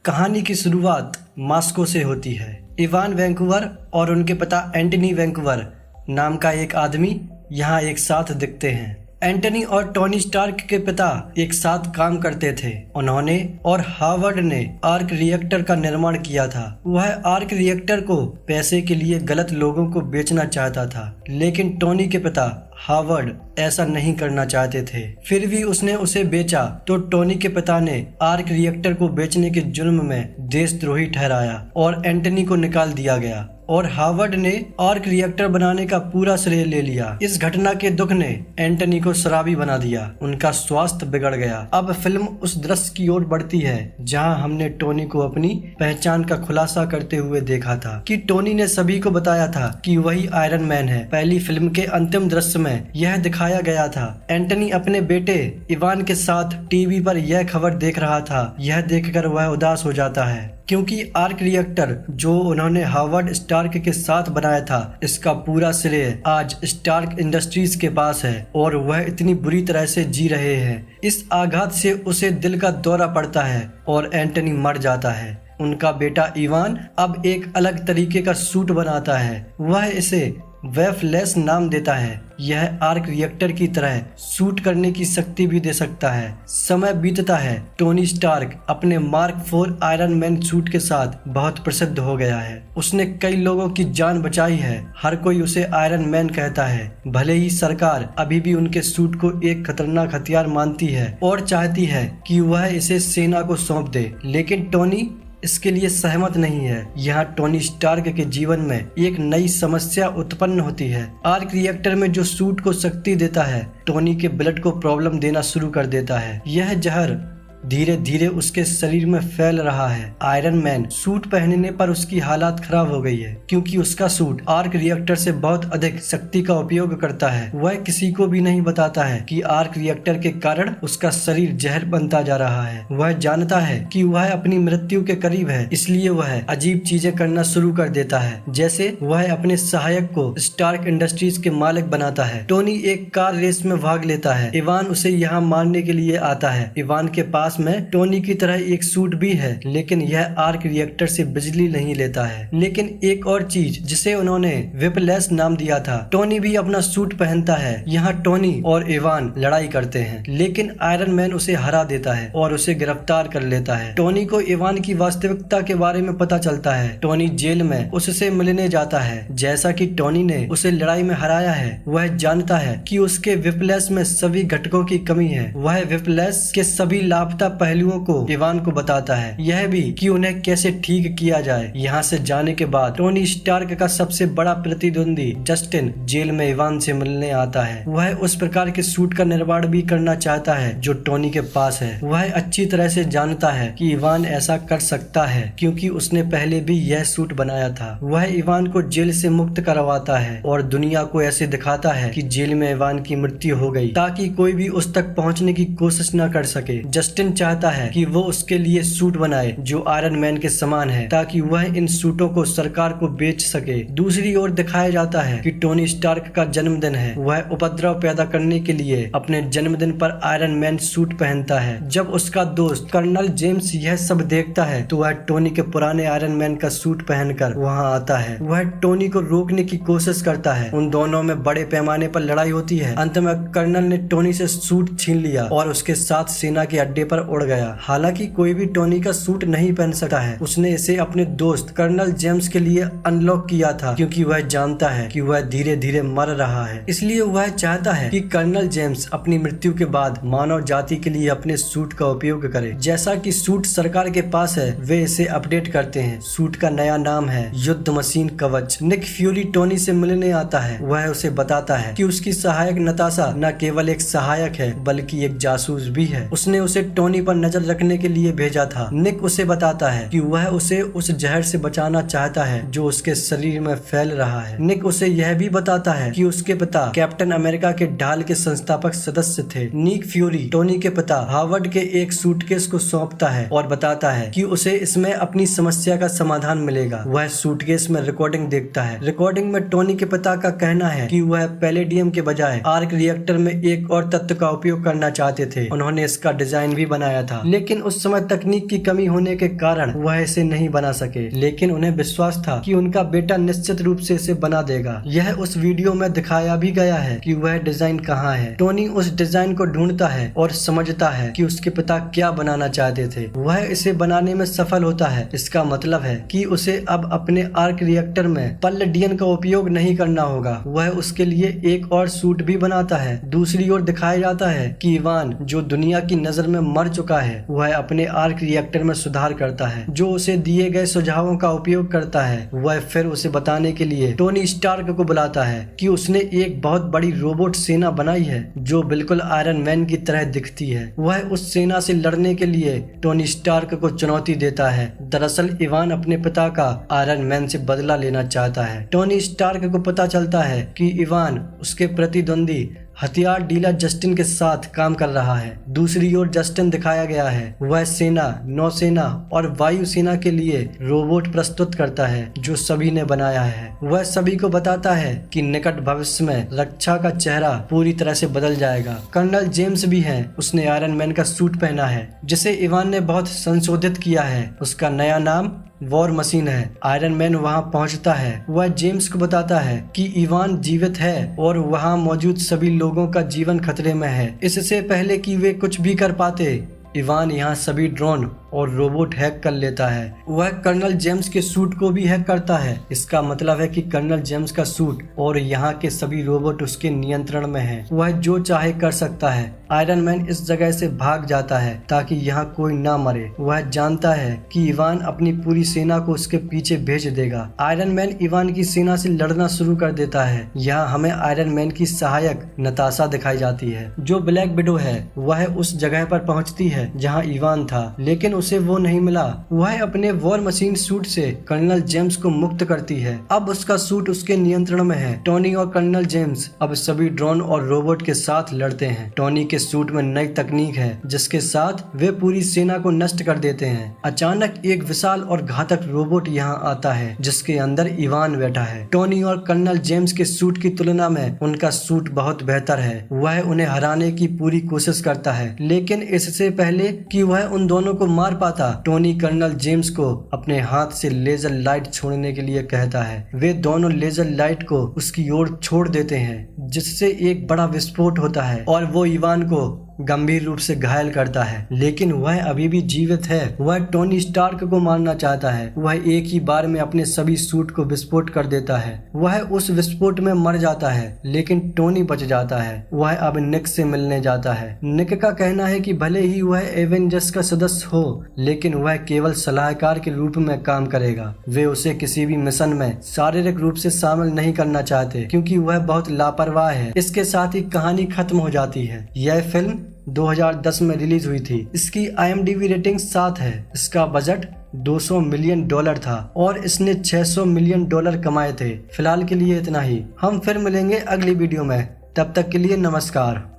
कहानी की शुरुआत मॉस्को से होती है। इवान वैंकूवर और उनके पिता एंटनी वैंकूवर नाम का एक आदमी यहाँ एक साथ दिखते हैं। एंटनी और टोनी स्टार्क के पिता एक साथ काम करते थे। उन्होंने और हार्वर्ड ने आर्क रिएक्टर का निर्माण किया था। वह आर्क रिएक्टर को पैसे के लिए गलत लोगों को बेचना चाहता था, लेकिन टोनी के पिता हार्वर्ड ऐसा नहीं करना चाहते थे। फिर भी उसने उसे बेचा तो टोनी के पिता ने आर्क रिएक्टर को बेचने के जुर्म में देशद्रोही ठहराया और एंटनी को निकाल दिया गया और हार्वर्ड ने आर्क रिएक्टर बनाने का पूरा श्रेय ले लिया। इस घटना के दुख ने एंटनी को शराबी बना दिया। उनका स्वास्थ्य बिगड़ गया। अब फिल्म उस दृश्य की ओर बढ़ती है जहां हमने टोनी को अपनी पहचान का खुलासा करते हुए देखा था कि टोनी ने सभी को बताया था कि वही आयरन मैन है। पहली फिल्म के अंतिम दृश्य में यह दिखाया गया था। एंटनी अपने बेटे इवान के साथ टीवी पर यह खबर देख रहा था। यह देखकर वह उदास हो जाता है क्योंकि आर्क रिएक्टर जो उन्होंने हार्वर्ड स्टार्क के साथ बनाया था, इसका पूरा श्रेय आज स्टार्क इंडस्ट्रीज के पास है और वह इतनी बुरी तरह से जी रहे हैं। इस आघात से उसे दिल का दौरा पड़ता है और एंटनी मर जाता है। उनका बेटा इवान अब एक अलग तरीके का सूट बनाता है। वह इसे वेफलेस नाम देता है। यह आर्क रिएक्टर की तरह शूट करने की शक्ति भी दे सकता है। समय बीतता है। टोनी स्टार्क अपने मार्क 4 आयरन मैन सूट के साथ बहुत प्रसिद्ध हो गया है। उसने कई लोगों की जान बचाई है। हर कोई उसे आयरन मैन कहता है। भले ही सरकार अभी भी उनके सूट को एक खतरनाक हथियार मानती है और चाहती है कि वह इसे सेना को सौंप दे, लेकिन टोनी इसके लिए सहमत नहीं है। यहाँ टोनी स्टार्क के जीवन में एक नई समस्या उत्पन्न होती है। आर्क रिएक्टर में जो सूट को शक्ति देता है, टोनी के ब्लड को प्रॉब्लम देना शुरू कर देता है। यह जहर धीरे धीरे उसके शरीर में फैल रहा है। आयरन मैन सूट पहनने पर उसकी हालत खराब हो गई है क्योंकि उसका सूट आर्क रिएक्टर से बहुत अधिक शक्ति का उपयोग करता है। वह किसी को भी नहीं बताता है कि आर्क रिएक्टर के कारण उसका शरीर जहर बनता जा रहा है। वह जानता है कि वह अपनी मृत्यु के करीब है, इसलिए वह अजीब चीजें करना शुरू कर देता है, जैसे वह अपने सहायक को स्टार्क इंडस्ट्रीज के मालिक बनाता है। टोनी एक कार रेस में भाग लेता है। इवान उसे यहाँ मारने के लिए आता है। इवान के पास में टोनी की तरह एक सूट भी है, लेकिन यह आर्क रिएक्टर से बिजली नहीं लेता है। लेकिन एक और चीज जिसे उन्होंने विपलेस नाम दिया था, टोनी भी अपना सूट पहनता है। यहाँ टोनी और इवान लड़ाई करते हैं, लेकिन आयरन मैन उसे हरा देता है और उसे गिरफ्तार कर लेता है। टोनी को इवान की वास्तविकता के बारे में पता चलता है। टोनी जेल में उससे मिलने जाता है। जैसा कि टोनी ने उसे लड़ाई में हराया है, वह जानता है कि उसके विपलेस में सभी घटकों की कमी है। वह विपलेस के सभी लापता पहलुओं को इवान को बताता है, यह भी कि उन्हें कैसे ठीक किया जाए। यहाँ से जाने के बाद टोनी स्टार्क का सबसे बड़ा प्रतिद्वंदी जस्टिन जेल में इवान से मिलने आता है। वह उस प्रकार के सूट का निर्माण भी करना चाहता है जो टोनी के पास है। वह अच्छी तरह से जानता है कि इवान ऐसा कर सकता है क्योंकि उसने पहले भी यह सूट बनाया था। वह इवान को जेल से मुक्त करवाता है और दुनिया को ऐसे दिखाता है कि जेल में इवान की मृत्यु हो गई ताकि कोई भी उस तक पहुँचने की कोशिश न कर सके। जस्टिन चाहता है कि वो उसके लिए सूट बनाए जो आयरन मैन के समान है ताकि वह इन सूटों को सरकार को बेच सके। दूसरी ओर दिखाया जाता है कि टोनी स्टार्क का जन्मदिन है। वह उपद्रव पैदा करने के लिए अपने जन्मदिन पर आयरन मैन सूट पहनता है। जब उसका दोस्त कर्नल जेम्स यह सब देखता है तो वह टोनी के पुराने आयरन मैन का सूट पहनकर वहां आता है। वह टोनी को रोकने की कोशिश करता है। उन दोनों में बड़े पैमाने पर लड़ाई होती है। अंत में कर्नल ने टोनी से सूट छीन लिया और उसके साथ सेना के अड्डे पर उड़ गया। हालांकि कोई भी टोनी का सूट नहीं पहन सकता है। उसने इसे अपने दोस्त कर्नल जेम्स के लिए अनलॉक किया था क्योंकि वह जानता है कि वह धीरे धीरे मर रहा है। इसलिए वह चाहता है कि कर्नल जेम्स अपनी मृत्यु के बाद मानव जाति के लिए अपने सूट का उपयोग करे। जैसा कि सूट सरकार के पास है, वे इसे अपडेट करते हैं। सूट का नया नाम है युद्ध मशीन कवच। निक फ्यूरी टोनी से मिलने आता है। वह उसे बताता है कि उसकी सहायक नताशा न केवल एक सहायक है बल्कि एक जासूस भी है। उसने उसे टोनी पर नजर रखने के लिए भेजा था। निक उसे बताता है कि वह उसे उस जहर से बचाना चाहता है जो उसके शरीर में फैल रहा है। निक उसे यह भी बताता है कि उसके पिता कैप्टन अमेरिका के ढाल के संस्थापक सदस्य थे। निक फ्यूरी टोनी के पिता हार्वर्ड के एक सूटकेस को सौंपता है और बताता है कि उसे इसमें अपनी समस्या का समाधान मिलेगा। वह सूटकेस में रिकॉर्डिंग देखता है। रिकॉर्डिंग में टोनी के पिता का कहना है कि वह पैलेडियम के बजाय आर्क रिएक्टर में एक और तत्व का उपयोग करना चाहते थे। उन्होंने इसका डिजाइन भी बनाया था, लेकिन उस समय तकनीक की कमी होने के कारण वह इसे नहीं बना सके। लेकिन उन्हें विश्वास था कि उनका बेटा निश्चित रूप से इसे बना देगा। यह उस वीडियो में दिखाया भी गया है कि वह डिजाइन कहाँ है। टोनी उस डिजाइन को ढूंढता है और समझता है कि उसके पिता क्या बनाना चाहते थे। वह इसे बनाने में सफल होता है। इसका मतलब है कि उसे अब अपने आर्क रिएक्टर में पल्लेडियम का उपयोग नहीं करना होगा। वह उसके लिए एक और सूट भी बनाता है। दूसरी ओर दिखाया जाता है कि इवान, जो दुनिया की नजर में मर चुका है, वह अपने आर्क रिएक्टर में सुधार करता है। जो उसे दिए गए सुझावों का उपयोग करता है। वह फिर उसे बताने के लिए टोनी स्टार्क को बुलाता है कि उसने एक बहुत बड़ी रोबोट सेना बनाई है जो बिल्कुल आयरन मैन की तरह दिखती है। वह उस सेना से लड़ने के लिए टोनी स्टार्क को चुनौती देता है। दरअसल इवान अपने पिता का आयरन मैन से बदला लेना चाहता है। टोनी स्टार्क को पता चलता है कि इवान उसके प्रतिद्वंदी हथियार डीलर जस्टिन के साथ काम कर रहा है। दूसरी ओर जस्टिन दिखाया गया है, वह सेना, नौसेना और वायुसेना के लिए रोबोट प्रस्तुत करता है जो सभी ने बनाया है। वह सभी को बताता है कि निकट भविष्य में रक्षा का चेहरा पूरी तरह से बदल जाएगा। कर्नल जेम्स भी है, उसने आयरन मैन का सूट पहना है जिसे इवान ने बहुत संशोधित किया है। उसका नया नाम वॉर मशीन है। आयरन मैन वहां पहुंचता है। वह जेम्स को बताता है कि इवान जीवित है और वहां मौजूद सभी लोगों का जीवन खतरे में है। इससे पहले कि वे कुछ भी कर पाते, इवान यहाँ सभी ड्रोन और रोबोट हैक कर लेता है। वह कर्नल जेम्स के सूट को भी हैक करता है। इसका मतलब है कि कर्नल जेम्स का सूट और यहाँ के सभी रोबोट उसके नियंत्रण में हैं। वह जो चाहे कर सकता है। आयरन मैन इस जगह से भाग जाता है ताकि यहाँ कोई ना मरे। वह जानता है कि इवान अपनी पूरी सेना को उसके पीछे भेज देगा। आयरन मैन इवान की सेना से लड़ना शुरू कर देता है। यहाँ हमें आयरन मैन की सहायक नताशा दिखाई जाती है जो ब्लैक विडो है। वह उस जगह पर पहुँचती है जहाँ इवान था, लेकिन उसे वो नहीं मिला। वह अपने वॉर मशीन सूट से कर्नल जेम्स को मुक्त करती है। अब उसका सूट उसके नियंत्रण में है। टोनी और कर्नल जेम्स अब सभी ड्रोन और रोबोट के साथ लड़ते हैं। टोनी के सूट में नई तकनीक है जिसके साथ वे पूरी सेना को नष्ट कर देते हैं। अचानक एक विशाल और घातक रोबोट यहाँ आता है जिसके अंदर इवान बैठा है। टोनी और कर्नल जेम्स के सूट की तुलना में उनका सूट बहुत बेहतर है। वह उन्हें हराने की पूरी कोशिश करता है, लेकिन इससे पहले कि वह उन दोनों को मार पाता, टोनी कर्नल जेम्स को अपने हाथ से लेजर लाइट छोड़ने के लिए कहता है। वे दोनों लेजर लाइट को उसकी ओर छोड़ देते हैं जिससे एक बड़ा विस्फोट होता है और वो इवान को गंभीर रूप से घायल करता है, लेकिन वह अभी भी जीवित है। वह टोनी स्टार्क को मारना चाहता है। वह एक ही बार में अपने सभी सूट को विस्फोट कर देता है। वह उस विस्फोट में मर जाता है, लेकिन टोनी बच जाता है। वह अब निक से मिलने जाता है। निक का कहना है कि भले ही वह एवेंजर्स का सदस्य हो, लेकिन वह केवल सलाहकार के रूप में काम करेगा। वे उसे किसी भी मिशन में शारीरिक रूप से शामिल नहीं करना चाहते क्योंकि वह बहुत लापरवाह है। इसके साथ ही कहानी खत्म हो जाती है। यह फिल्म 2010 में रिलीज हुई थी। इसकी IMDb रेटिंग 7 है। इसका बजट $200 मिलियन था और इसने $600 मिलियन कमाए थे। फिलहाल के लिए इतना ही। हम फिर मिलेंगे अगली वीडियो में। तब तक के लिए नमस्कार।